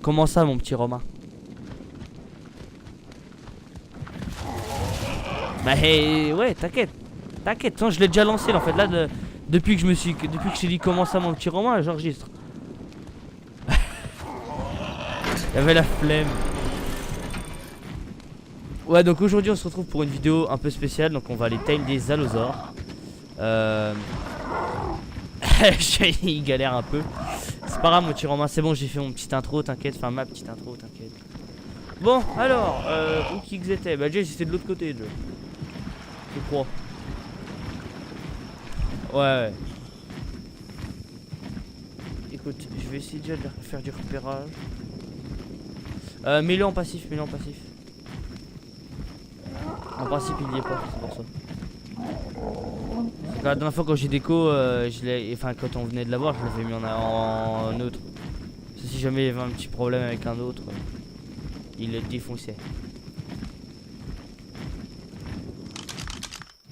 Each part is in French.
Comment ça, mon petit Romain? Bah hey, ouais, t'inquiète. T'inquiète, je l'ai déjà lancé là, en fait. Là, depuis que je t'ai dit comment ça, mon petit Romain, j'enregistre. Il y avait la flemme. Ouais, donc aujourd'hui on se retrouve pour une vidéo un peu spéciale. Donc on va aller time des allosaures. Il galère un peu. C'est pas grave, mon petit Romain, c'est bon, j'ai fait mon petite intro, t'inquiète. Enfin, ma petite intro, t'inquiète. Bon, alors, où qu'ils étaient? Bah, Jay, c'était de l'autre côté, Jay. Je crois. Ouais. Écoute, je vais essayer déjà de faire du repérage. Mets-le en passif, mets-le en passif. En principe, il y est pas, c'est pour ça. La dernière fois quand j'ai déco, enfin quand on venait de l'avoir, je l'avais mis en neutre. Si jamais il y avait un petit problème avec un autre, il le défonçait.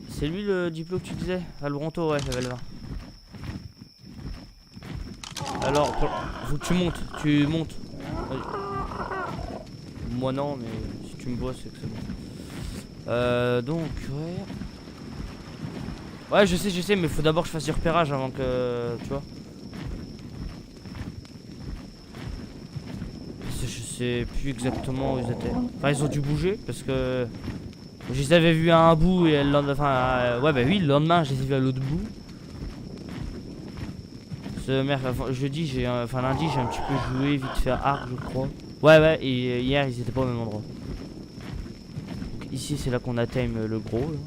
C'est lui le diplôme que tu disais? Albronto, ouais, level 20. Alors, faut que tu montes. Moi non, mais si tu me vois, c'est que c'est bon. Donc, ouais. Ouais, je sais, mais faut d'abord que je fasse du repérage avant que. Tu vois. Je sais plus exactement où ils étaient. Enfin, ils ont dû bouger parce que. Je les avais vus à un bout et le lendemain. Enfin, ouais, bah oui, le lendemain, je les ai vus à l'autre bout. Jeudi, enfin lundi, j'ai un petit peu joué vite fait à Arc, je crois. Ouais, et hier, ils étaient pas au même endroit. Donc, ici, c'est là qu'on atteigne le gros. Là.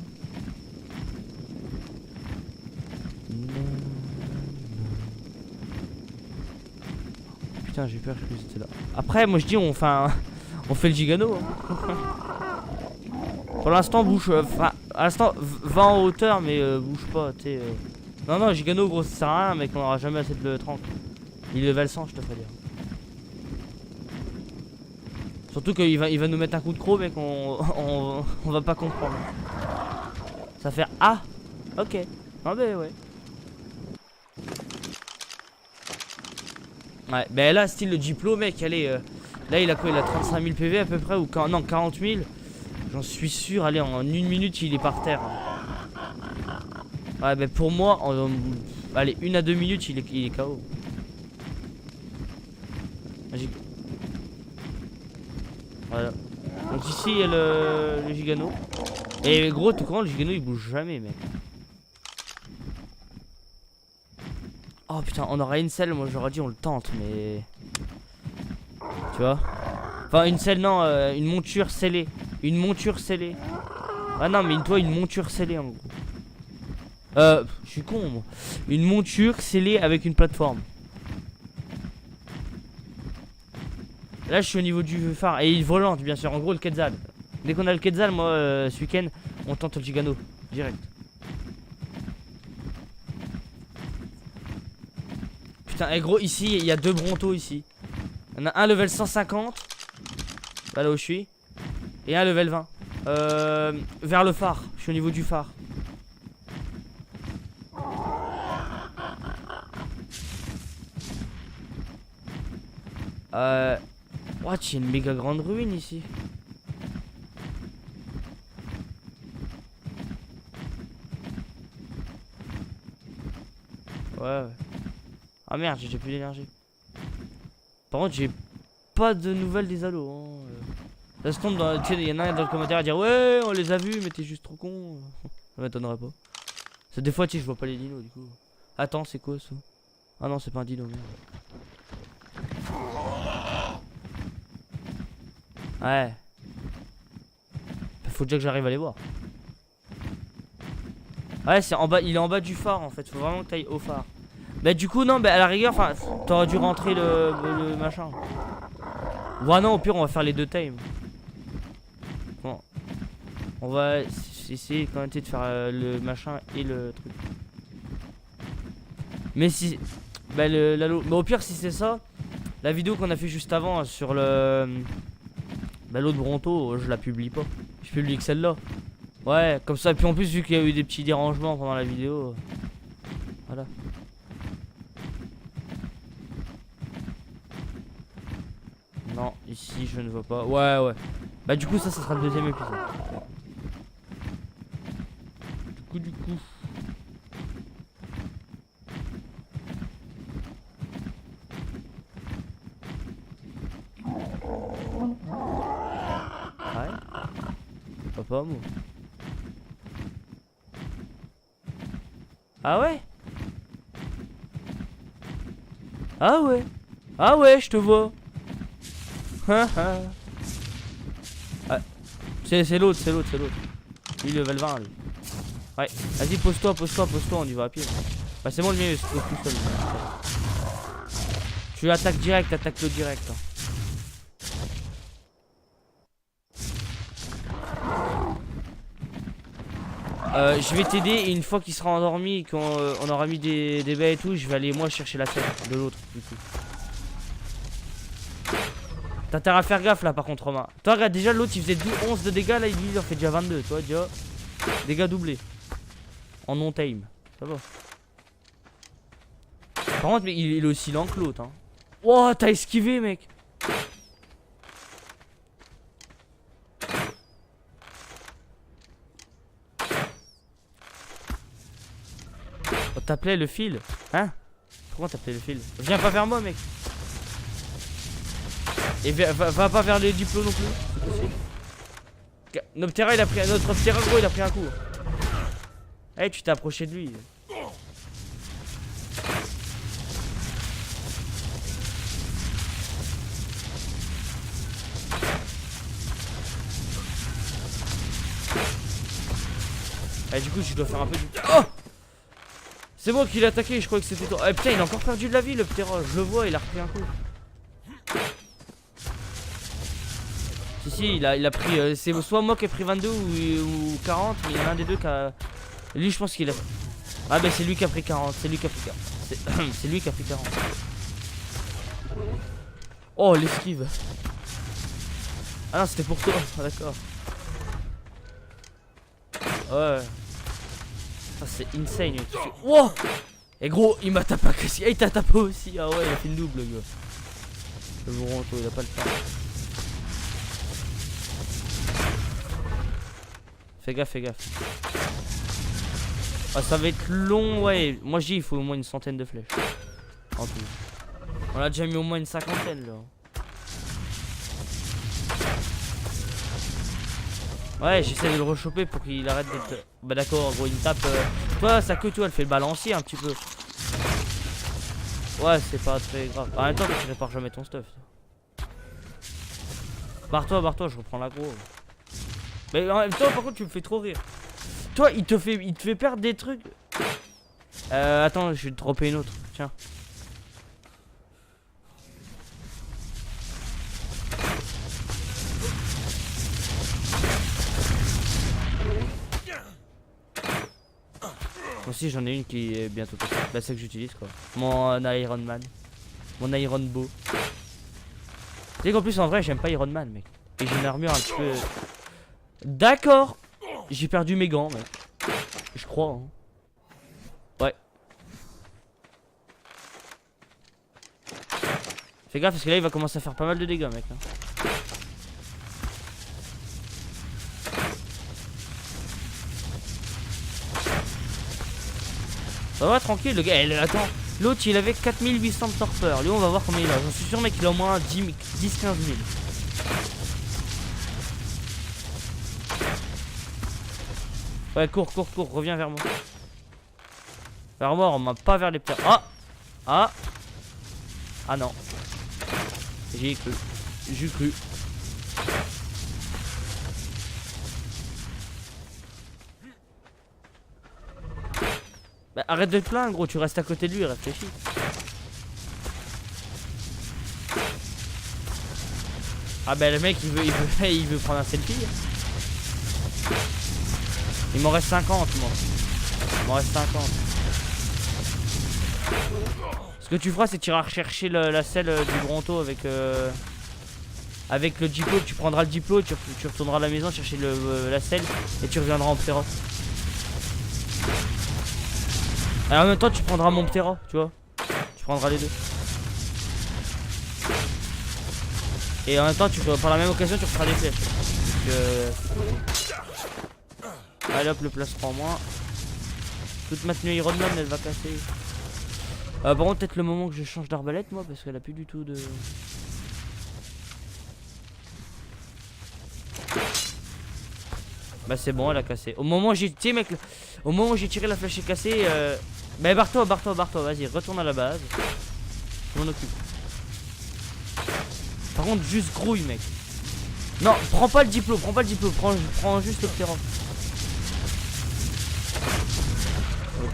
Putain, j'ai peur que c'était là. Après, moi je dis, on fait le gigano. Hein. Pour l'instant, bouge. Enfin, à l'instant, va en hauteur, mais bouge pas. T'sais, Non, gigano, gros, ça sert à rien, mec. On aura jamais assez de 30. Il level 100, je te ferai dire. Surtout qu'il va nous mettre un coup de croc, mec. On va pas comprendre. Ça fait ah, ok. Ah, ben ouais. Ouais, ben là, style le Diplo, mec, allez, là il a quoi? Il a 35 000 PV à peu près, ou non, 40 000. J'en suis sûr, allez, en une minute il est par terre. Ouais, ben pour moi, allez, 1 à 2 minutes il est KO. Voilà. Donc ici il y a le gigano. Et gros, tout courant, le gigano il bouge jamais, mec. Oh putain, on aura une selle, moi j'aurais dit on le tente, mais. Tu vois? Enfin, une selle, non, une monture scellée. Une monture scellée. Ah non, mais toi, une monture scellée en gros. Je suis con, moi. Une monture scellée avec une plateforme. Là, je suis au niveau du phare. Et il volante, bien sûr. En gros, le Quetzal. Dès qu'on a le Quetzal, moi, ce week-end, on tente le Gigano. Direct. Putain, et gros, ici, il y a 2 Brontos ici. Il y en a un level 150. Là où je suis. Et un level 20. Vers le phare. Je suis au niveau du phare. What, il y a une méga grande ruine ici. Ouais. Ah merde, j'ai plus d'énergie. Par contre, j'ai pas de nouvelles des allos. Hein. Ça se tombe dans. Tu sais, il y en a un dans le commentaire à dire ouais, on les a vus, mais t'es juste trop con. Ça m'étonnerait pas. C'est des fois, tu sais, je vois pas les dinos du coup. Attends, c'est quoi ça? Ah non, c'est pas un dino, merde. Ouais. Faut déjà que j'arrive à les voir. Ouais, c'est en bas, il est en bas du phare en fait. Faut vraiment que t'ailles au phare. Bah, du coup, non, bah à la rigueur, enfin, t'aurais dû rentrer le machin. Ouais, non, au pire, on va faire les 2 times. Bon. On va essayer quand même de faire le machin et le truc. Mais si. Bah, l'allo. Mais au pire, si c'est ça, la vidéo qu'on a fait juste avant sur le. Bah, l'autre Bronto, je la publie pas. Je publie que celle-là. Ouais, comme ça. Puis en plus, vu qu'il y a eu des petits dérangements pendant la vidéo. Voilà. Ici je ne vois pas. Ouais. Bah du coup ça sera le deuxième épisode. Du coup. Ouais. Papa moi. Ah ouais? Ah ouais, je te vois. Ah, c'est l'autre. Lui level 20 lui. Ouais, vas-y pose-toi, on y va à pied. Bah c'est bon le mieux, c'est tout seul. Tu attaques direct, attaque-le direct. Je vais t'aider et une fois qu'il sera endormi et qu'on on aura mis des baies et tout, je vais aller moi chercher la tête de l'autre du coup. T'as intérêt à faire gaffe là par contre Romain. Toi regarde déjà l'autre il faisait 11 de dégâts, là il en fait déjà 22, toi déjà. Dégâts doublés. En non-time. Ça va. Par contre mais il est aussi lent que l'autre hein. Wow t'as esquivé mec. Oh, t'appelais le fil. Hein? Pourquoi t'appelais le fil? Viens pas vers moi mec. Et va pas vers les diplômes non plus. C'est possible. Noptera il a pris un autre Noptera gros il a pris un coup. Eh hey, tu t'es approché de lui. Eh du coup je dois faire un peu du... Oh! C'est moi qui l'ai attaqué, je croyais que c'était toi. Eh putain il a encore perdu de la vie le Ptera. Je le vois il a repris un coup. Si il a pris, c'est soit moi qui ai pris 22 ou 40, mais il y en a un des deux qui a... Lui je pense qu'il a... Ah bah c'est lui qui a pris 40, c'est lui qui a pris 40. C'est lui qui a pris 40. Oh l'esquive. Ah non c'était pour toi, ah, d'accord. Ouais. Ça c'est insane. Wow. Et gros il m'a tapé, il t'a tapé aussi, ah ouais il a fait une double le gars. Le Moronto il a pas le temps. Fais gaffe. Ah ça va être long ouais. Moi je dis il faut au moins une centaine de flèches. En tout. On a déjà mis au moins une cinquantaine là. Ouais j'essaie de le rechoper pour qu'il arrête d'être... Bah d'accord gros il me tape... Toi sa queue tu vois elle fait le balancier un petit peu. Ouais c'est pas très grave. En même temps tu répares jamais ton stuff. Barre-toi je reprends l'aggro. Mais en même temps par contre tu me fais trop rire. Toi il te fait perdre des trucs. Attends je vais te dropper une autre. Tiens. Moi aussi j'en ai une qui est bientôt passée. Bah c'est que j'utilise quoi. Mon Iron Man. Mon Iron Bow. Tu sais qu'en plus en vrai j'aime pas Iron Man mec. Et j'ai une armure un petit peu... D'accord. J'ai perdu mes gants mec. Je crois hein. Ouais. Fais gaffe parce que là il va commencer à faire pas mal de dégâts mec hein. Ça va tranquille le gars. Attends. L'autre il avait 4800 de torpeur. Lui on va voir combien il a. J'en suis sûr mec il a au moins 10-15 000. Ouais cours, reviens vers moi. Vers moi, on m'a pas vers les pierres. Ah non. J'ai cru. Bah arrête de te plaindre gros, tu restes à côté de lui, réfléchis. Ah bah le mec il veut prendre un selfie. Il m'en reste 50 moi. Il m'en reste 50. Ce que tu feras c'est que tu iras rechercher la selle du Bronto avec le diplo. Tu prendras le diplo, tu retourneras à la maison chercher la selle et tu reviendras en Ptera. Et en même temps tu prendras mon Ptera, tu vois. Tu prendras les deux. Et en même temps, par la même occasion, tu referas des flèches. Allez hop, le plastron en moins. Toute ma tenue Iron Man, elle va casser. Par contre, peut-être le moment que je change d'arbalète, moi, parce qu'elle a plus du tout de... Bah c'est bon, elle a cassé. Au moment où j'ai tiré, mec, au moment où j'ai tiré, la flèche est cassée. Bah barre-toi, vas-y, retourne à la base. Je m'en occupe. Par contre, juste grouille, mec. Non, prends pas le diplôme, prends juste le terrain.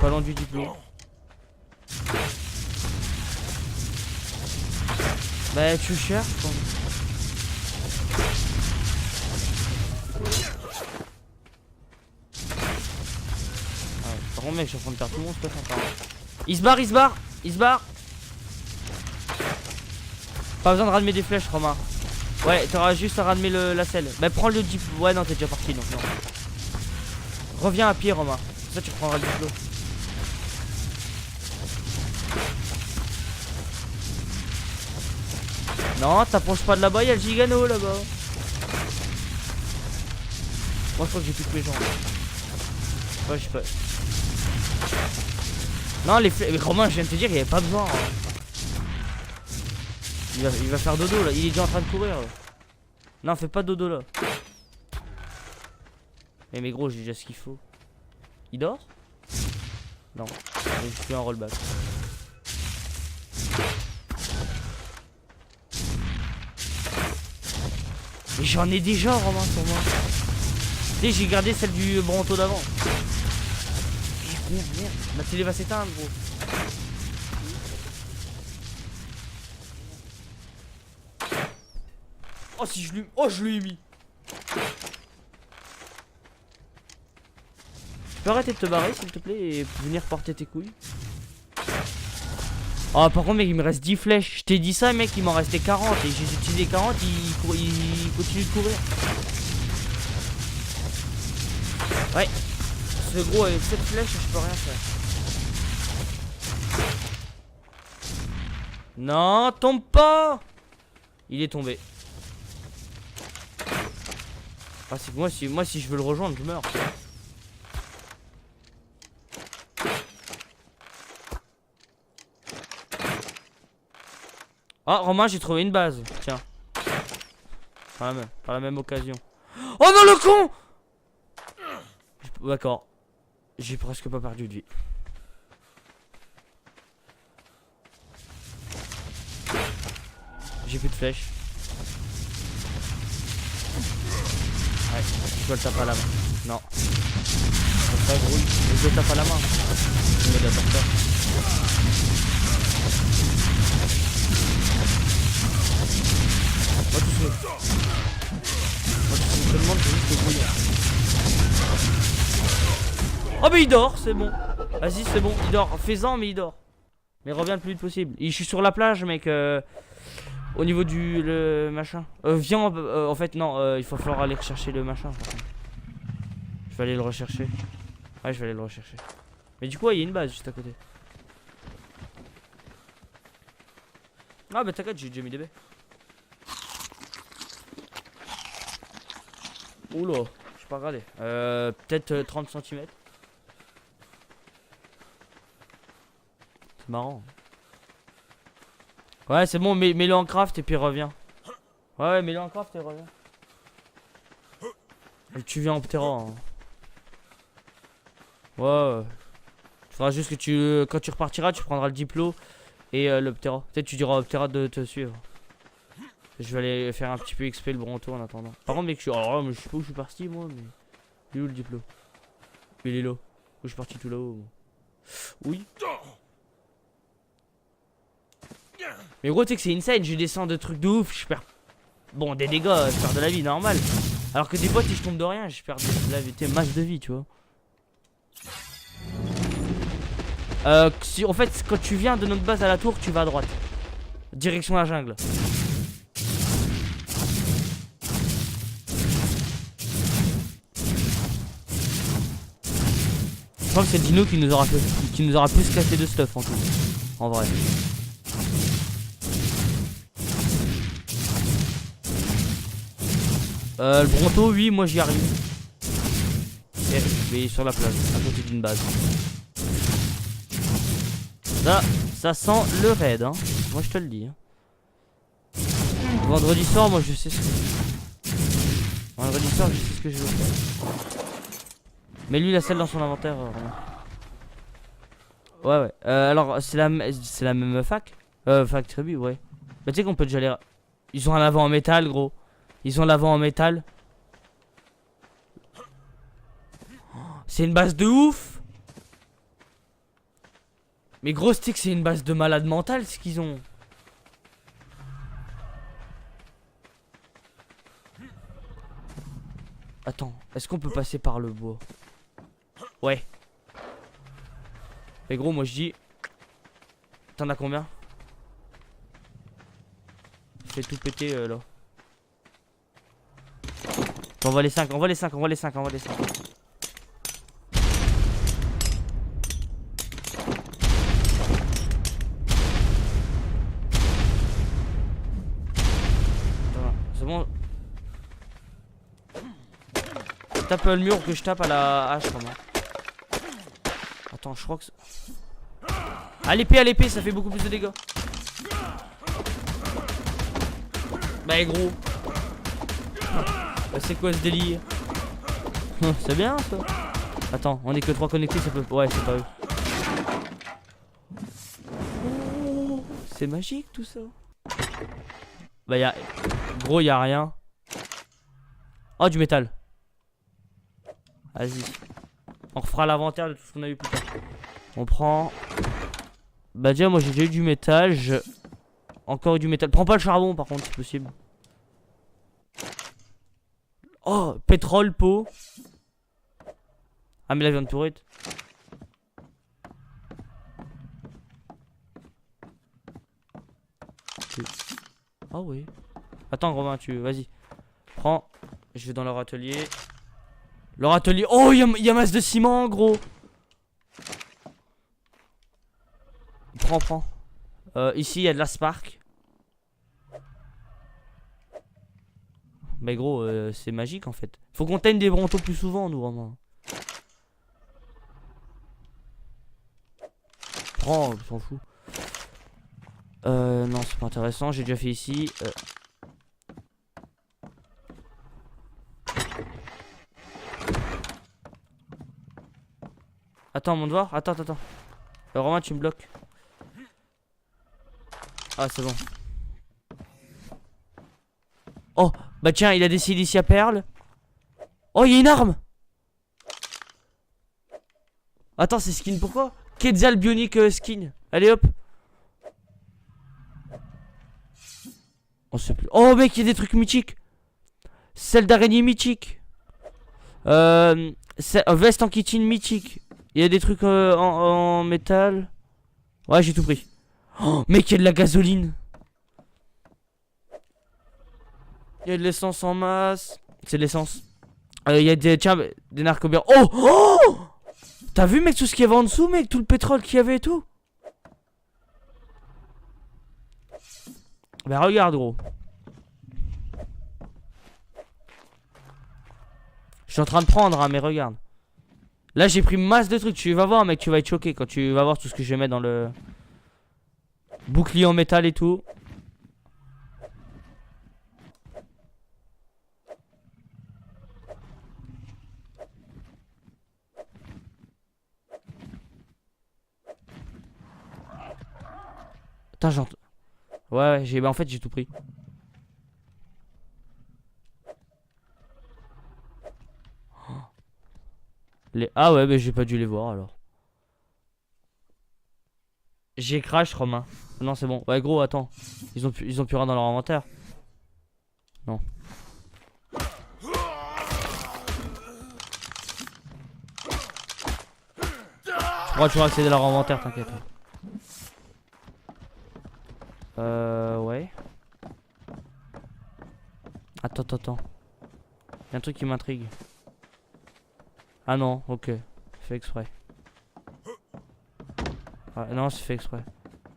Pas loin du diplôme. Bah tu cherches quoi. Par contre mec, je suis en train de perdre tout mon stuff encore. Il se barre. Pas besoin de ramener des flèches, Romain. Ouais, t'auras juste à ramener la selle. Bah prends le diplôme. Ouais non, t'es déjà parti donc non. Reviens à pied, Romain. Ça tu prendras le diplôme. Non, t'approches pas de là-bas, y'a le gigano là-bas. Moi je crois que j'ai plus que mes jambes. Ouais, je sais pas. Non, les flèches. Mais Romain, je viens de te dire, il y avait pas besoin. Il va faire dodo là, il est déjà en train de courir là. Non, fais pas dodo là. Mais gros, j'ai déjà ce qu'il faut. Il dort? Non, je suis en rollback. Mais j'en ai déjà, Romain, sur moi. Tu sais, j'ai gardé celle du Bronto d'avant. Merde. Ma télé va s'éteindre, gros. Oh, si je lui... Oh, je lui ai mis. Tu peux arrêter de te barrer, s'il te plaît, et venir porter tes couilles? Oh, par contre, mec, il me reste 10 flèches. Je t'ai dit ça, mec, il m'en restait 40. Et j'ai utilisé 40, il continue de courir. Ouais. Ce gros, avec 7 flèches, je peux rien faire. Non, tombe pas. Il est tombé. Ah, c'est que moi, si je veux le rejoindre, je meurs. Ah, Romain, j'ai trouvé une base. Tiens. Par la même occasion. Oh non, le con! D'accord. J'ai presque pas perdu de vie. J'ai plus de flèches. Ouais, je dois le taper à la main. Non. C'est pas grouille. Je dois le taper à la main. Je me d'accord ça. Moi tout ce que je te demande, c'est juste de grouiller. Oh mais il dort, c'est bon. Vas-y, c'est bon, il dort. Fais-en, mais il dort. Mais reviens le plus vite possible. Et je suis sur la plage, mec. Au niveau du machin. Viens, en fait, non. Il va falloir aller rechercher le machin. Je vais aller le rechercher. Ouais, je vais aller le rechercher. Mais du coup, il y a une base juste à côté. Ah, bah t'inquiète, j'ai déjà mis des baies. Oula, je sais pas regarder. Peut-être 30 cm. C'est marrant. Ouais, c'est bon, mets-le en craft et puis reviens. Ouais, mets-le en craft et reviens. Et tu viens en ptera. Hein. Ouais. Tu feras juste que quand tu repartiras, tu prendras le diplo et le ptera. Peut-être tu diras au ptera de te suivre. Je vais aller faire un petit peu XP le Bronto en attendant. Par contre, mec, je sais pas où je suis parti moi, mais. Il est où le diplo? Il est là. Je suis parti tout là-haut. Oui. Mais gros, tu sais que c'est insane, je descends de trucs de ouf, je perds. Bon, des dégâts, je perds de la vie, normal. Alors que des fois, si je tombe de rien, je perds de la vie, masse de vie, tu vois. En fait, quand tu viens de notre base à la tour, tu vas à droite. Direction la jungle. Je crois que c'est Dino qui nous aura plus cassé de stuff en tout. En vrai. Le Bronto, oui, moi j'y arrive. Et il est sur la plage, à côté d'une base. Ça sent le raid, hein. Moi je te le dis. Hein. Vendredi soir, moi je sais ce que... Vendredi soir, je sais ce que je veux faire. Mais lui, il a celle dans son inventaire. Ouais. Alors, c'est la même fac. Fac tribu, ouais. Bah, tu sais qu'on peut déjà les... Ils ont un avant en métal, gros. Ils ont l'avant en métal. C'est une base de ouf. Mais gros stick, c'est une base de malade mental, ce qu'ils ont. Attends, est-ce qu'on peut passer par le bois? Ouais. Mais gros, moi je dis... T'en as combien? Je fais tout péter là. Envoie les 5, envoie les 5, envoie les 5, envoie les 5. C'est bon. Tape le mur que je tape à la hache comment. Attends, je crois que... À l'épée, ça fait beaucoup plus de dégâts. Bah gros. Bah, c'est quoi ce délire? C'est bien ça. Attends, on est que 3 connectés, ça peut... Ouais, c'est pas eux. Oh, c'est magique tout ça. Bah y'a... Gros, y'a rien. Oh, du métal. Vas-y. On refera l'inventaire de tout ce qu'on a eu plus tard. On prend... Bah déjà, moi j'ai déjà eu du métal. Encore eu du métal. Prends pas le charbon par contre, c'est possible. Oh, pétrole, peau. Ah mais la viande pourrite. Ah oui. Attends Romain, vas-y. Prends. Je vais dans leur atelier. Leur atelier. Oh, il y a masse de ciment, gros. Prends. Ici, il y a de la spark. Mais gros, c'est magique en fait. Faut qu'on teigne des brontos plus souvent, nous, Romain. Prends, on s'en fout. Non, c'est pas intéressant. J'ai déjà fait ici. Attends, mon devoir. Attends. Romain, tu me bloques. Ah, c'est bon. Oh, bah tiens, il a des silicia perles. Oh, il y a une arme. Attends, c'est skin pourquoi? Quetzal Bionic skin. Allez hop. On sait plus. Oh mec, il y a des trucs mythiques. Celle d'araignée mythique. Veste en kitchen mythique. Il y a des trucs en métal. Ouais, j'ai tout pris. Oh mec, il y a de la gasoline. Il y a de l'essence en masse. C'est de l'essence. Il y a des, tiens, des narcobiens. Oh. T'as vu mec tout ce qu'il y avait en dessous mec? Tout le pétrole qu'il y avait et tout. Bah regarde gros. Je suis en train de prendre hein, mais regarde. Là j'ai pris masse de trucs. Tu vas voir mec, tu vas être choqué quand tu vas voir tout ce que je vais mettre dans le bouclier en métal et tout. Putain j'entends. Ouais, bah en fait j'ai tout pris. Ah ouais, mais j'ai pas dû les voir alors. J'ai crash Romain. Non c'est bon. Ouais gros attends. Ils ont plus rien dans leur inventaire. Non. Je crois que tu vas accéder à leur inventaire, t'inquiète. Ouais. Attends. Il y a un truc qui m'intrigue. Ah non, ok. Fait exprès. Ouais, non, c'est fait exprès.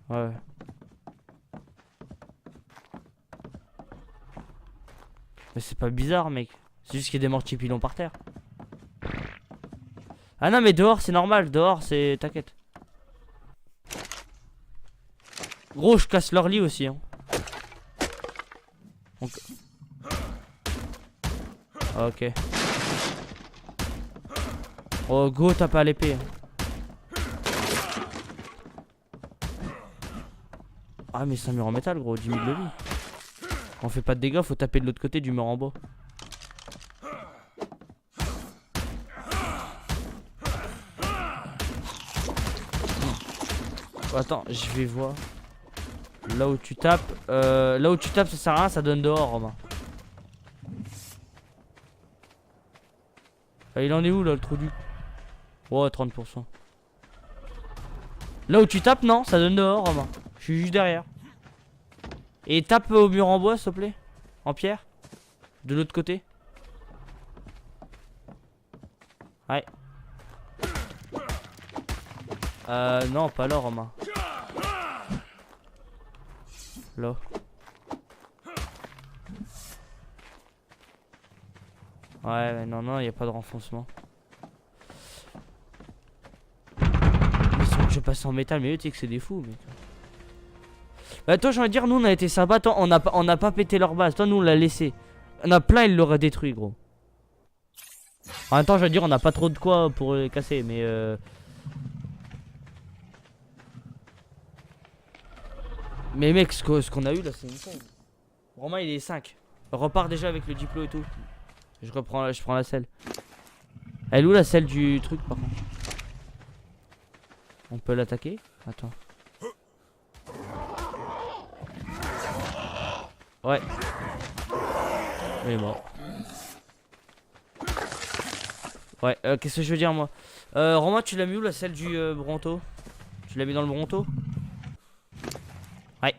Ouais. Mais c'est pas bizarre, mec. C'est juste qu'il y a des mortiers pilons par terre. Ah non, mais dehors, c'est normal. Dehors, c'est... T'inquiète. Gros, je casse leur lit aussi, hein. Donc... Ok. Oh, go, tape à l'épée. Ah, mais c'est un mur en métal, gros. 10 000 de vie. On fait pas de dégâts, faut taper de l'autre côté du mur en bois. Attends, je vais voir. Là où tu tapes, ça sert à rien, ça donne dehors, Romain. Ah, il en est où là le trou du... Oh, 30%. Là où tu tapes, non, ça donne dehors, Romain. Je suis juste derrière. Et tape au mur en bois, s'il te plaît. En pierre. De l'autre côté. Ouais. Non, pas là, Romain. Là. Ouais, non, non, il n'y a pas de renfoncement. Je passe en métal, mais eux, tu sais que c'est des fous, mec. Bah, toi, j'ai envie de dire, nous, on a été sympa. Toi, on n'a pas pété leur base. Toi, nous, on l'a laissé. On a plein, ils l'auraient détruit, gros. En même temps, je veux dire, on n'a pas trop de quoi pour les casser, mais Mais mec, ce qu'on a eu là, c'est une scène. Romain, il est 5. Repart déjà avec le diplo et tout. Je prends la selle. Elle est où la selle du truc, par contre? On peut l'attaquer? Attends. Ouais. Il est mort. Ouais, qu'est-ce que je veux dire, moi? Romain, tu l'as mis où la selle du Bronto? Tu l'as mis dans le Bronto? Ouais,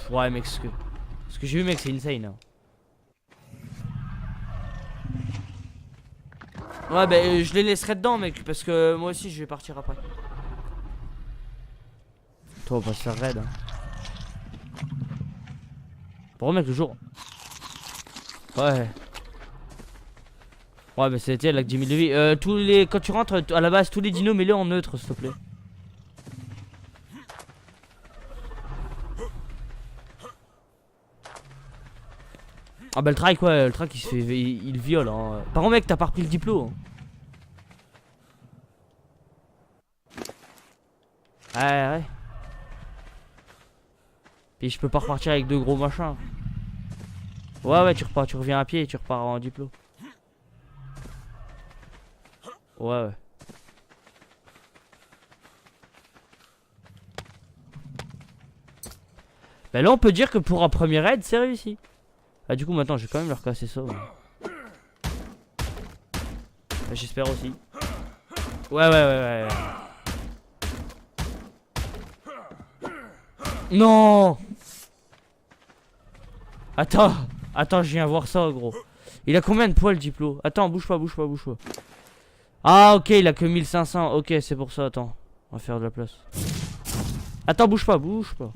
ouais, mec, ce que j'ai vu, mec, c'est insane, hein. Ouais, bah, je les laisserai dedans, mec, parce que moi aussi, je vais partir après. Toi, on va se faire raid, hein. Bon, mec, le jour. Ouais. Ouais, bah, c'était elle avec 10 000 de vie. Quand tu rentres à la base, tous les dinos, mets-les en neutre, s'il te plaît. Ah bah le track, ouais, le track il se fait, il viole, hein. Par contre, mec, t'as pas repris le diplo, hein. Ouais, ouais. Puis je peux pas repartir avec deux gros machins. Ouais, ouais, tu reviens à pied et tu repars en diplo. Ouais, ouais. Bah là, on peut dire que pour un premier raid, c'est réussi. Ah, du coup, maintenant, je vais quand même leur casser ça. Ouais. Bah, j'espère aussi. Ouais, ouais, ouais, ouais. Non! Attends, attends, je viens voir ça, gros. Il a combien de poids le diplo? Attends, bouge pas, bouge pas, bouge pas. Ah, ok, il a que 1500. Ok, c'est pour ça, attends. On va faire de la place. Attends, bouge pas, bouge pas.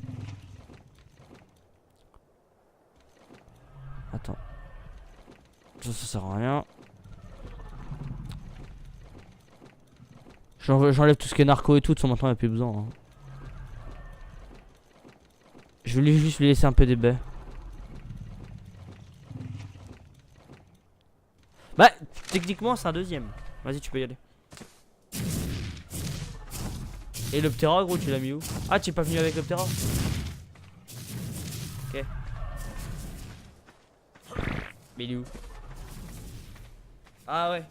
Attends. Ça sert à rien. J'enlève tout ce qui est narco et tout, de son maintenant il n'y a plus besoin, hein. Je vais juste lui laisser un peu des baies. Bah, techniquement c'est un deuxième. Vas-y, tu peux y aller. Et le Ptera, gros, tu l'as mis où? Ah, tu es pas venu avec le Ptera? Ok. Mais il est où? Ah ouais.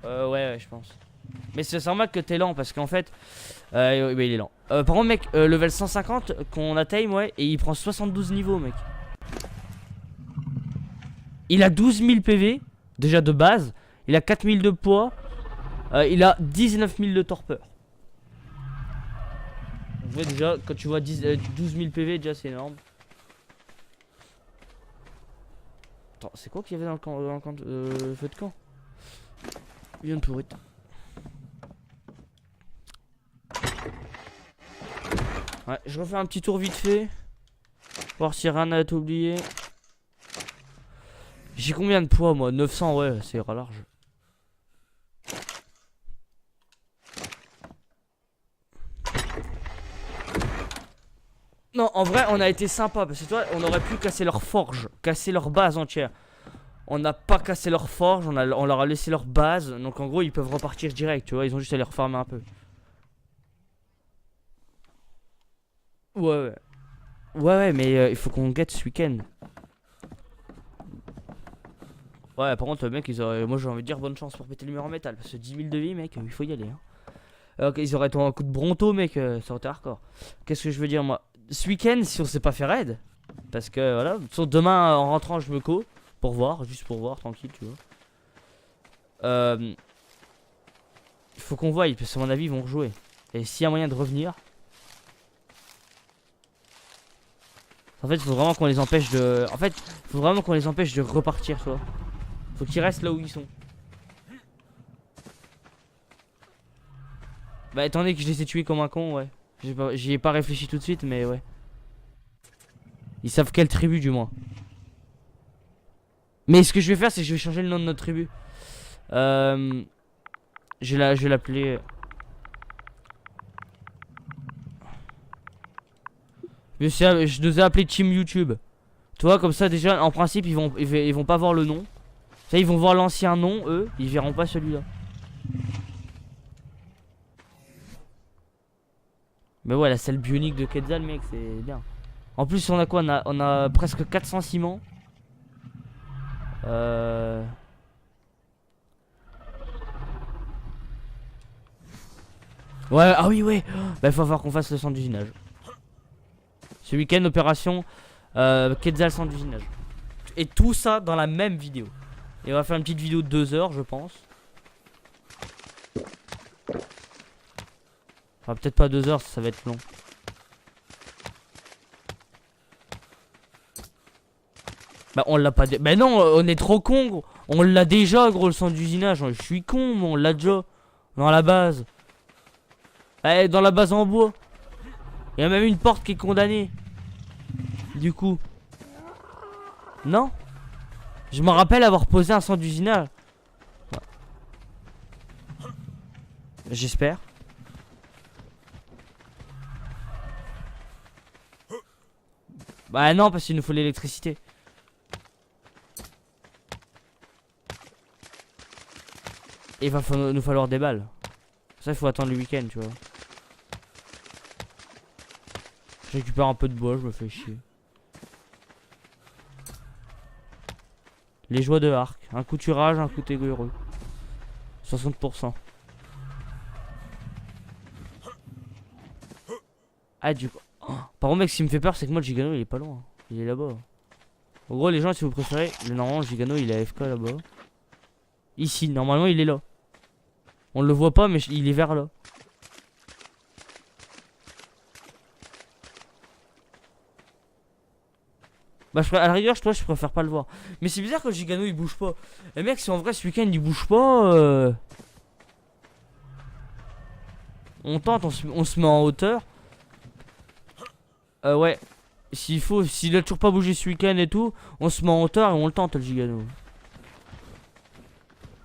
Ouais, je pense. Mais c'est normal que t'es lent parce qu'en fait ouais, il est lent. Par contre, mec, level 150 qu'on atteigne, ouais, et il prend 72 niveaux, mec. Il a 12 000 PV déjà de base. Il a 4 000 de poids. Il a 19 000 de torpeur. Donc, ouais, déjà, quand tu vois 12 000 PV, déjà c'est énorme. Attends, c'est quoi qu'il y avait dans le camp, feu de camp? Il vient de pourrir. Ouais, je refais un petit tour vite fait. Voir si rien n'a été oublié. J'ai combien de poids moi? 900, ouais, c'est large. Non, en vrai, on a été sympa parce que toi, on aurait pu casser leur forge, casser leur base entière. On n'a pas cassé leur forge, on leur a laissé leur base. Donc en gros, ils peuvent repartir direct, tu vois. Ils ont juste à les refarmer un peu. Ouais, ouais. Ouais, mais il faut qu'on guette ce week-end. Ouais, par contre, le mec, moi j'ai envie de dire bonne chance pour péter le mur en métal. Parce que 10 000 de vie, mec, il faut y aller. Hein. Ok, ils auraient un coup de bronto, mec, ça aurait été hardcore. Qu'est-ce que je veux dire, moi? Ce week-end, si on s'est pas fait raid, parce que voilà, sauf demain en rentrant, je me co pour voir, juste pour voir, tranquille, tu vois. Il faut qu'on voie, parce qu'à mon avis, ils vont rejouer. Et s'il y a moyen de revenir. En fait, il faut vraiment qu'on les empêche de. En fait, il faut vraiment qu'on les empêche de repartir, tu vois. Faut qu'ils restent là où ils sont. Bah, étant donné que je les ai tués comme un con, ouais. J'y ai pas réfléchi tout de suite, mais ouais. Ils savent quelle tribu, du moins. Mais ce que je vais faire, c'est que je vais changer le nom de notre tribu. Je vais l'appeler. Je nous ai appelé Team YouTube. Tu vois, comme ça, déjà, en principe, ils vont pas voir le nom. Ça, ils vont voir l'ancien nom, eux. Ils verront pas celui-là. Mais ouais, la selle bionique de Quetzal, mec, c'est bien. En plus, on a quoi? On a presque 400 ciments. Ouais, ah oui, ouais. Bah, il faut voir qu'on fasse le centre d'usinage. Ce week-end, opération Quetzal centre d'usinage. Et tout ça dans la même vidéo. Et on va faire une petite vidéo de 2 heures, je pense. Enfin, peut-être pas 2 heures, ça va être long. Bah, on l'a pas. Bah, non, on est trop con, gros. On l'a déjà, gros, le centre d'usinage. Je suis con, mais on l'a déjà. Dans la base. Eh, dans la base en bois. Il y a même une porte qui est condamnée. Du coup. Non? Je me rappelle avoir posé un centre d'usinage. Ouais. J'espère. Bah non, parce qu'il nous faut l'électricité. Et il va nous falloir des balles. Ça, il faut attendre le week-end, tu vois. Je récupère un peu de bois, je me fais chier. Les joies de arc. Un couturage, un coup heureux. 60%. Ah, du coup. Oh. Par contre, mec, ce qui me fait peur, c'est que moi, le Gigano, il est pas loin. Il est là-bas. En gros, les gens, si vous préférez, normalement, le Gigano, il est AFK là-bas. Ici, normalement, il est là. On le voit pas, mais il est vers là. Bah, à la rigueur, je préfère pas le voir. Mais c'est bizarre que le Gigano il bouge pas. Et mec, si en vrai ce week-end il bouge pas, on tente, on se met en hauteur. Ouais. S'il a toujours pas bougé ce week-end et tout, on se met en hauteur et on le tente le Gigano.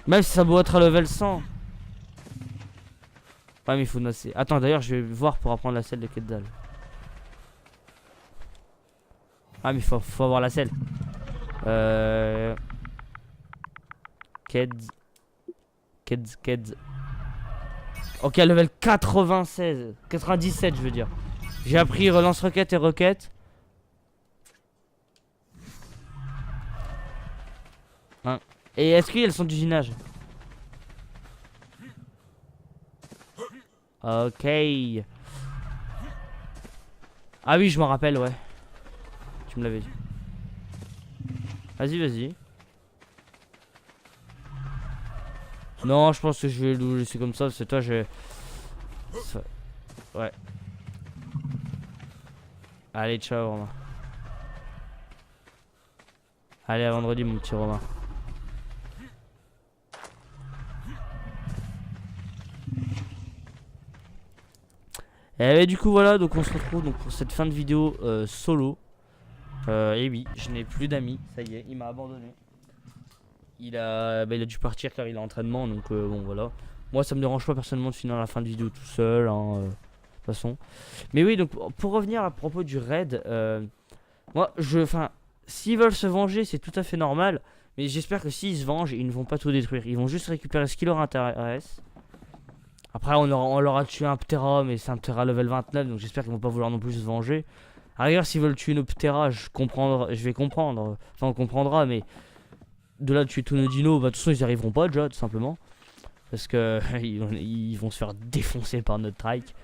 Même si ça doit être à level 100. Ouais, mais il faut nasser. Attends, d'ailleurs, je vais voir pour apprendre la selle de Quetzal. Ah, mais faut avoir la selle. Keds. Ok, level 96. 97, je veux dire. J'ai appris relance requête et requête. Hein. Et est-ce qu'il y a le son d'usinage? Ok. Ah oui, je m'en rappelle, ouais. Tu me l'avais dit. Vas-y, vas-y. Non, je pense que je vais le laisser comme ça. C'est toi, ouais. Allez, ciao, Romain. Allez, à vendredi, mon petit Romain. Et du coup, voilà. Donc, on se retrouve donc, pour cette fin de vidéo solo. Et oui, je n'ai plus d'amis, ça y est, il m'a abandonné. Il a dû partir car il est en entraînement, donc bon voilà. Moi ça me dérange pas personnellement de finir la fin de vidéo tout seul, hein, de toute façon. Mais oui, donc pour revenir à propos du raid, moi enfin, s'ils veulent se venger c'est tout à fait normal. Mais j'espère que s'ils se vengent, ils ne vont pas tout détruire. Ils vont juste récupérer ce qui leur intéresse. Après on leur a tué un Ptera, mais c'est un Ptera level 29, donc j'espère qu'ils vont pas vouloir non plus se venger. À rigueur, s'ils veulent tuer nos Ptera, je vais comprendre. Enfin on comprendra, mais de là de tuer tous nos dinos, bah de toute façon ils n'y arriveront pas déjà, tout simplement. Parce que ils vont se faire défoncer par notre trike.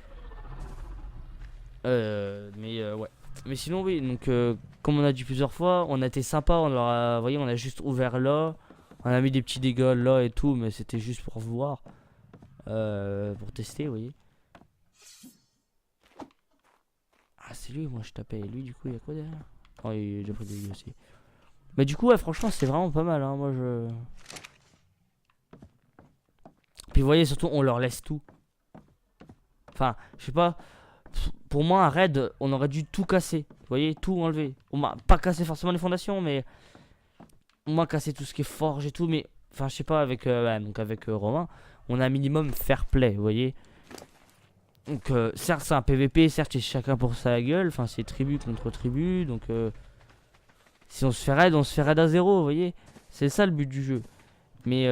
Ouais. Mais sinon oui, donc comme on a dit plusieurs fois, on a été sympa, on leur a, vous voyez, on a juste ouvert là, on a mis des petits dégâts là et tout, mais c'était juste pour voir, pour tester, vous voyez. Ah c'est lui, moi je tapais, et lui du coup il y a quoi derrière? Oh il a déjà pris des dégâts aussi. Mais du coup ouais franchement c'est vraiment pas mal, hein, moi je... Puis vous voyez surtout on leur laisse tout. Enfin je sais pas. Pour moi un raid on aurait dû tout casser. Vous voyez, tout enlever. On m'a pas cassé forcément les fondations, mais on m'a cassé tout ce qui est forge et tout. Mais enfin je sais pas, avec donc avec Romain, on a un minimum fair play, vous voyez. Donc certes c'est un PVP, certes c'est chacun pour sa gueule. Enfin c'est tribu contre tribu. Donc si on se fait raid à zéro, vous voyez. C'est ça le but du jeu. Mais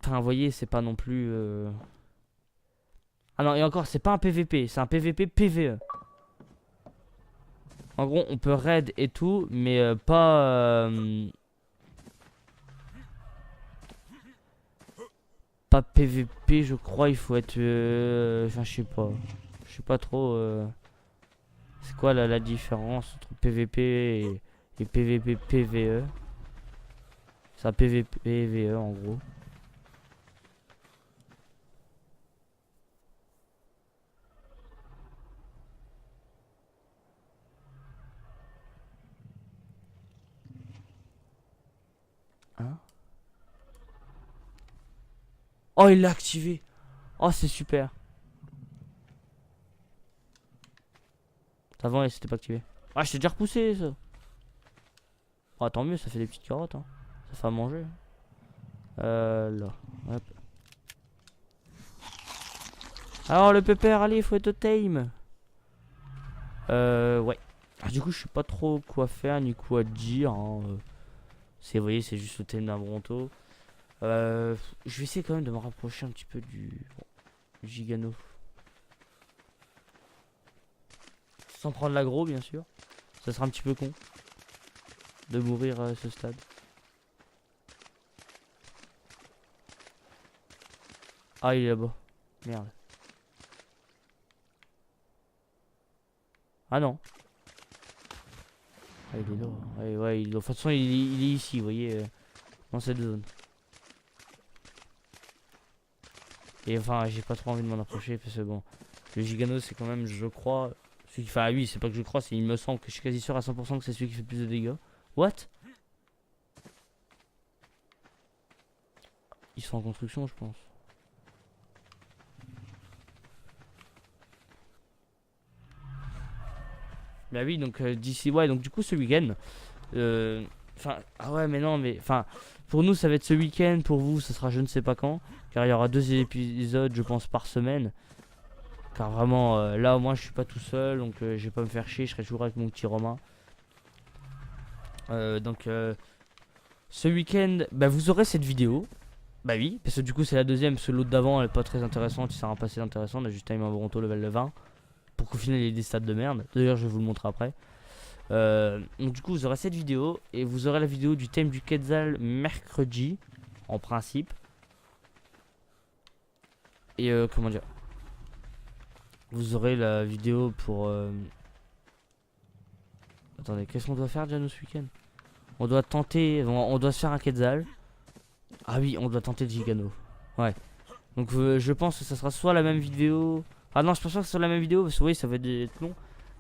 enfin vous voyez c'est pas non plus Ah non, et encore, c'est pas un PVP, c'est un PVP PVE. En gros, on peut raid et tout, mais pas PVP, je crois. Il faut être. Enfin, je sais pas. Je sais pas trop. C'est quoi la différence entre PVP et PVP PVE? C'est un PVP PVE en gros. Hein? Oh, il l'a activé. Oh, c'est super. Avant, il s'était pas activé. Ah, je t'ai déjà repoussé ça. Oh, tant mieux, ça fait des petites carottes. Hein. Ça fait à manger. Là. Hop. Alors, le pépère, allez, il faut être tame. Ouais. Ah, du coup, je sais pas trop quoi faire ni quoi dire. Hein. Vous voyez, c'est juste le thème d'un Bronto. Je vais essayer quand même de me rapprocher un petit peu du Gigano. Sans prendre l'aggro, bien sûr. Ça sera un petit peu con de mourir à ce stade. Ah, il est là-bas. Merde. Ah non. Ah, il est là. Ouais, ouais, de toute façon, il est ici, vous voyez, dans cette zone. Et enfin, j'ai pas trop envie de m'en approcher parce que bon, le Gigano, c'est quand même, je crois, celui qui fait. Ah oui, c'est pas que je crois, c'est il me semble que je suis quasi sûr à 100% que c'est celui qui fait plus de dégâts. What? Ils sont en construction, je pense. Bah oui, donc d'ici, ouais, donc du coup ce week-end, enfin, ah ouais, mais non, mais, enfin, pour nous ça va être ce week-end, pour vous ça sera je ne sais pas quand, car il y aura 2 épisodes, je pense, par semaine. Car vraiment, là au moins je suis pas tout seul, donc je vais pas me faire chier, je serai toujours avec mon petit Romain. Donc, ce week-end, bah vous aurez cette vidéo. Bah oui, parce que du coup c'est la deuxième, parce que l'autre d'avant elle est pas très intéressante, il s'est rien passé d'intéressant, on a juste time un Bronto level 20. Pour qu'au final il y ait des stats de merde. D'ailleurs je vais vous le montrer après. Donc du coup vous aurez cette vidéo. Et vous aurez la vidéo du thème du Quetzal mercredi. En principe. Et comment dire, vous aurez la vidéo pour attendez, qu'est-ce qu'on doit faire déjà nous ce week-end? On doit tenter, on doit se faire un Quetzal. Ah oui, on doit tenter le Gigano. Ouais. Donc je pense que ça sera soit la même vidéo. Ah non, je pense pas que ce soit la même vidéo parce que oui, ça va être long.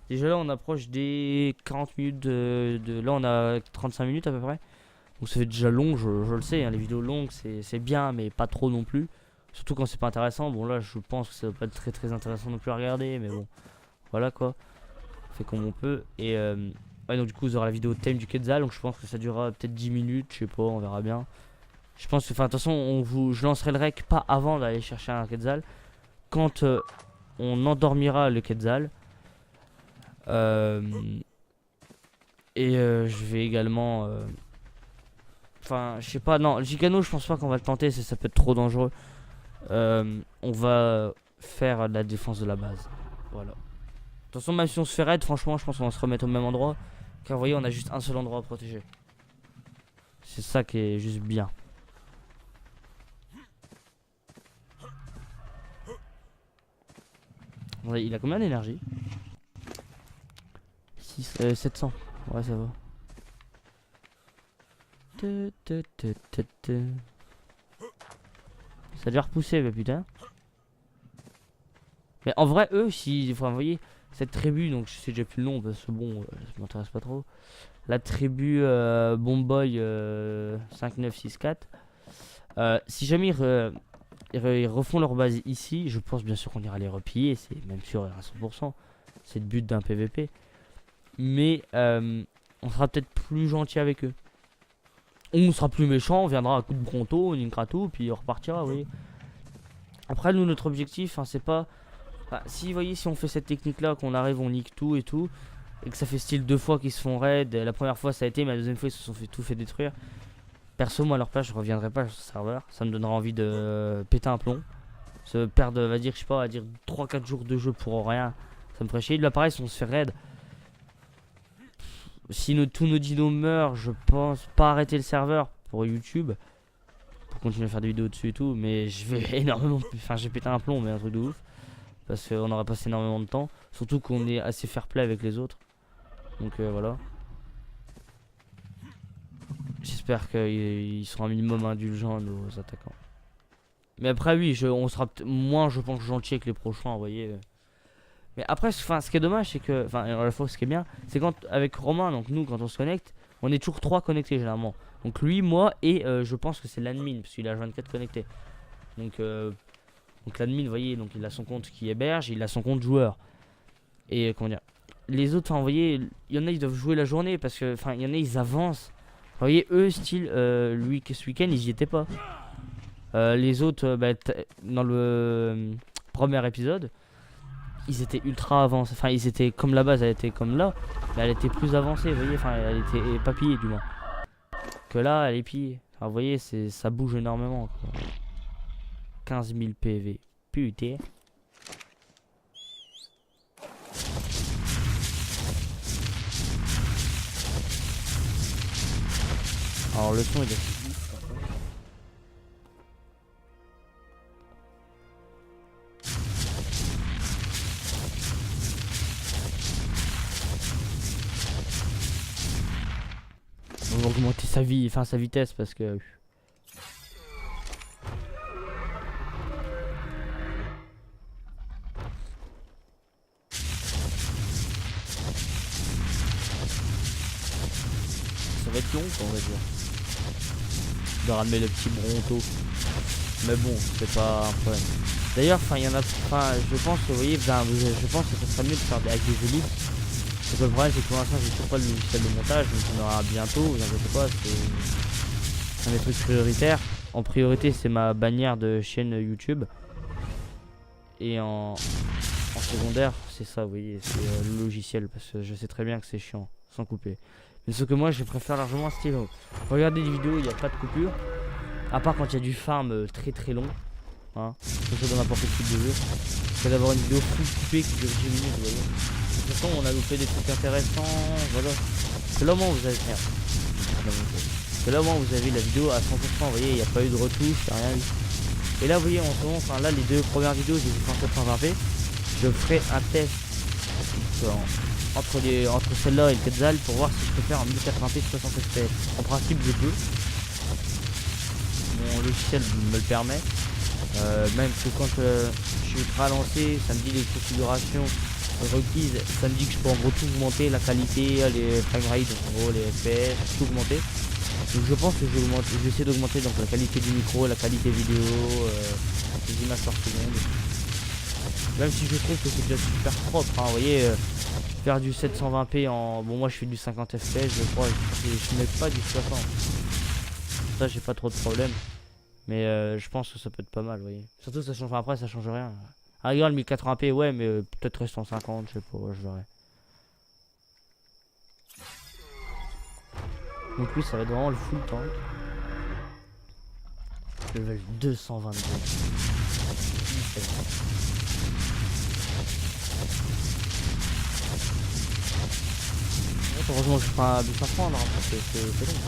Déjà là, on approche des 40 minutes là, on a 35 minutes à peu près. Donc ça fait déjà long, je le sais. Hein, les vidéos longues, c'est bien, mais pas trop non plus. Surtout quand c'est pas intéressant. Bon, là, je pense que ça va pas être très intéressant non plus à regarder. Mais bon, voilà quoi. fait comme on peut. Et ouais, donc du coup vous aurez la vidéo thème du Quetzal. Donc je pense que ça durera peut-être 10 minutes, je sais pas, on verra bien. Je pense que, enfin de toute façon je lancerai le rec pas avant d'aller chercher un Quetzal. Quand on endormira le Quetzal. Et je vais également enfin je sais pas, non Gigano je pense pas qu'on va le tenter, ça peut être trop dangereux. On va faire la défense de la base. Voilà. De toute façon même si on se fait raid, franchement je pense qu'on va se remettre au même endroit. Car vous voyez on a juste un seul endroit à protéger. C'est ça qui est juste bien. Il a combien d'énergie? 700. Ouais ça va. Ça a déjà repoussé mais putain. Mais en vrai eux si, enfin vous voyez cette tribu, donc je sais déjà plus le nom parce que bon ça m'intéresse pas trop. La tribu Bomboy 5964. Si jamais ils refont leur base ici, je pense bien sûr qu'on ira les repiller, c'est même sûr à 100%. C'est le but d'un PVP. Mais on sera peut-être plus gentil avec eux. On sera plus méchant, on viendra à coup de bronto, on niquera tout, puis on repartira, oui. Après, nous, notre objectif, hein, c'est pas... Bah, si, vous voyez, si on fait cette technique-là, qu'on arrive, on nique tout et tout, et que ça fait style 2 fois qu'ils se font raid, la première fois ça a été, mais la deuxième fois ils se sont fait détruire. Perso, moi, à leur place, je reviendrai pas sur ce serveur. Ça me donnera envie de péter un plomb. Se perdre, va dire, je sais pas, va dire 3-4 jours de jeu pour rien. Ça me ferait chier. Là, pareil, si on se fait raid... Si tous nos dinos meurent, je pense pas arrêter le serveur pour YouTube. Pour continuer à faire des vidéos dessus et tout. Mais je vais énormément... Enfin, j'ai pété un plomb, mais un truc de ouf. Parce qu'on aurait passé énormément de temps. Surtout qu'on est assez fair play avec les autres. Donc voilà. J'espère qu'ils seront un minimum indulgents, nos attaquants. Mais après, oui, on sera moins, je pense, gentil avec les prochains, vous voyez. Mais après, ce qui est dommage, c'est que, enfin, à la fois, ce qui est bien, c'est quand, avec Romain, donc nous, quand on se connecte, on est toujours 3 connectés généralement. Donc lui, moi, et je pense que c'est l'admin, parce qu'il a 24 connectés. Donc l'admin, vous voyez, donc il a son compte qui héberge, il a son compte joueur. Et comment dire, les autres, enfin, vous voyez, il y en a, ils doivent jouer la journée, parce que, enfin, il y en a, ils avancent. Vous voyez, eux, style, lui, ce week-end, ils y étaient pas. Les autres, dans le premier épisode, ils étaient ultra avancés. Enfin, ils étaient comme la base, elle était comme là, mais elle était plus avancée, vous voyez. Enfin, elle était pas pillée, du moins. Que là, elle est pillée. Enfin, vous voyez, ça bouge énormément, quoi. 15 000 PV. Putain. Alors, le son, il est... On va augmenter sa vie, enfin sa vitesse parce que... Ça va être long, on va dire. De ramener le petit bronto. Mais bon, c'est pas un problème. D'ailleurs, enfin, il y en a... Enfin, je pense que, vous voyez, je pense que ça serait mieux de faire avec des élites. Parce que le problème, c'est que pour l'instant, j'ai toujours pas le logiciel de montage, donc on aura bientôt, vous inquiétez pas, c'est un des trucs prioritaires. En priorité, c'est ma bannière de chaîne YouTube. Et en secondaire, c'est ça, vous voyez, c'est le logiciel, parce que je sais très bien que c'est chiant, sans couper. Mais ce que moi, je préfère largement un stylo. Regardez des vidéos, il n'y a pas de coupure. À part quand il y a du farm très très long. Hein, que ce soit dans n'importe quel type de jeu. C'est d'avoir une vidéo full coupée qui dure 10 minutes, vous voyez. De toute façon, on a loupé des trucs intéressants, voilà. C'est là au moment où vous avez... Merde. C'est là au moment où vous avez la vidéo à 100%, vous voyez, il n'y a pas eu de retouche, il n'y a rien eu. Et là, vous voyez, en ce moment, enfin là, les 2 premières vidéos, j'ai vu en 720p. Je ferai un test entre celle-là et le Quetzal pour voir si je peux faire en 1080p 60 fps. En principe, je peux. Mon logiciel me le permet. Même que quand je suis ultra lancé, ça me dit les configurations requises, ça me dit que je peux en gros tout augmenter, la qualité, les framerate, en gros les FPS, tout augmenter. Donc je pense que je vais essayer d'augmenter donc la qualité du micro, la qualité vidéo, les images par seconde. Même si je trouve que c'est déjà super propre, hein, vous voyez, faire du 720p en... Bon, moi je fais du 50 fps, je crois, je mets pas du 60. Ça, j'ai pas trop de problème. Mais je pense que ça peut être pas mal, vous voyez. Surtout, ça change... enfin, après, ça change rien. Ah, regarde, le 1080p, ouais, mais peut-être reste en 50, je sais pas, je verrai. Donc oui, ça va être vraiment le full tank. Level 222. Heureusement que je prends un bus à prendre, hein, parce que c'est long.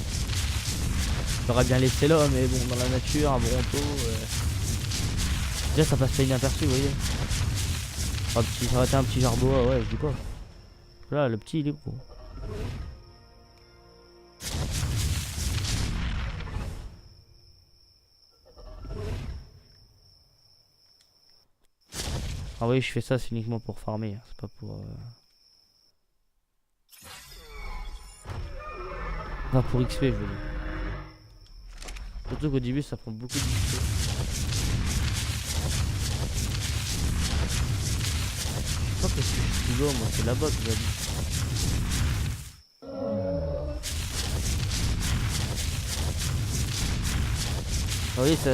J'aurais bien laissé là, mais bon, dans la nature, un bronto. Déjà, ça passe pas inaperçu, vous voyez. Ah, petit, ça aurait été un petit jarbois, ouais, je dis pas. Là, le petit, il est gros. Ah oui, je fais ça, c'est uniquement pour farmer, c'est pas pour... Pas pour XP, je veux dire. Surtout qu'au début, ça prend beaucoup d'XP. Je sais pas parce que je suis plus loin, moi, c'est là-bas que j'habite. Ah oui, ça...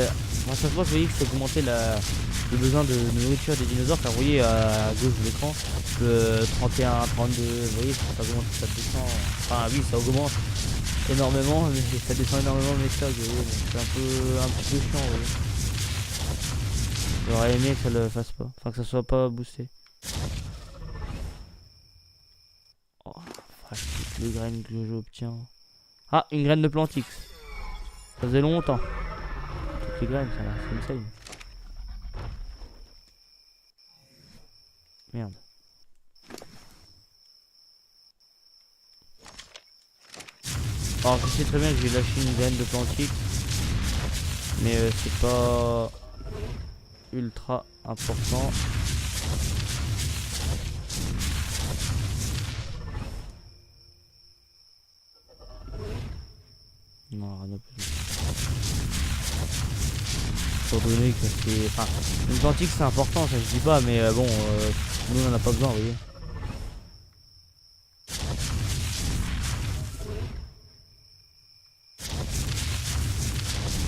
Moi, ça se voit, vous voyez que ça augmentait le besoin de nourriture des dinosaures, car vous voyez à gauche de l'écran, le 31, 32, vous voyez, ça augmente, ça descend, enfin oui, ça augmente énormément, mais ça descend énormément mes stocks, vous voyez, c'est un petit peu chiant, vous voyez. J'aurais aimé que ça le fasse pas, enfin que ça soit pas boosté. Oh, vache, toutes les graines que j'obtiens. Ah, une graine de Plantix. Ça faisait longtemps. Toutes les graines, c'est insane. Merde. Alors je sais très bien que j'ai lâché une graine de Plantix, mais c'est pas ultra important. Non, rien de plus. Pour donner que c'est... Enfin, une Plantix c'est important, ça je dis pas, mais bon, nous on en a pas besoin, vous voyez.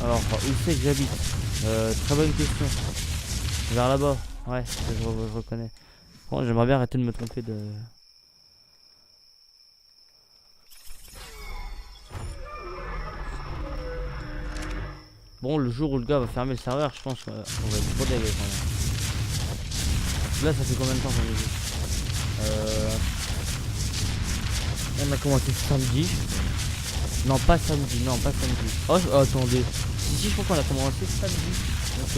Alors, où c'est que j'habite? Très bonne question. Vers là-bas, ouais, je reconnais. Bon, j'aimerais bien arrêter de me tromper de... Bon, le jour où le gars va fermer le serveur, je pense qu'on va être trop dégueu quand même. Là, ça fait combien de temps qu'on est vu? On a commencé samedi. Non, pas samedi, non, pas samedi. Oh, attendez. Si, je crois qu'on a commencé samedi. Donc,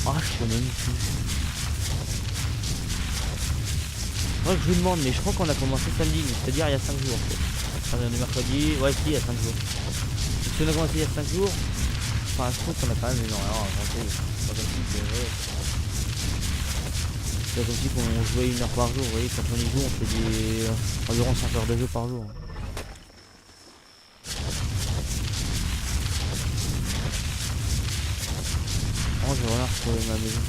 ah, je sais même plus. Faudrait que je lui demande, mais je crois qu'on a commencé samedi, c'est-à-dire il y a 5 jours. Enfin, on est mercredi, ouais, si, il y a 5 jours. Donc, si on a commencé il y a 5 jours, enfin, je trouve qu'on a quand même énormément avancé. C'est pas comme si c'est comme si on jouait 1 heure par jour, vous voyez, quand on y joue, on fait des environ 5 heures de jeu par jour. Oh, je vais rien retrouver ma maison.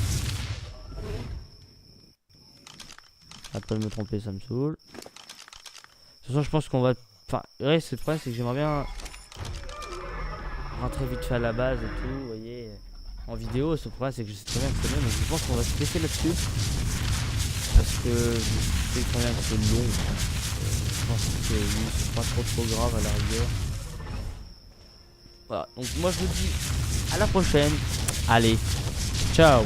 Après de me tromper, ça me saoule. De toute façon, je pense qu'on va... Enfin, ouais, c'est le problème, c'est que j'aimerais bien rentrer vite fait à la base et tout, vous voyez. En vidéo, ce problème, c'est que je sais très bien que c'est long, donc je pense qu'on va se laisser là-dessus. Parce que je sais très bien que c'est long. Je pense que oui, c'est pas trop grave à la rigueur. Voilà, donc moi je vous dis à la prochaine. Allez, ciao.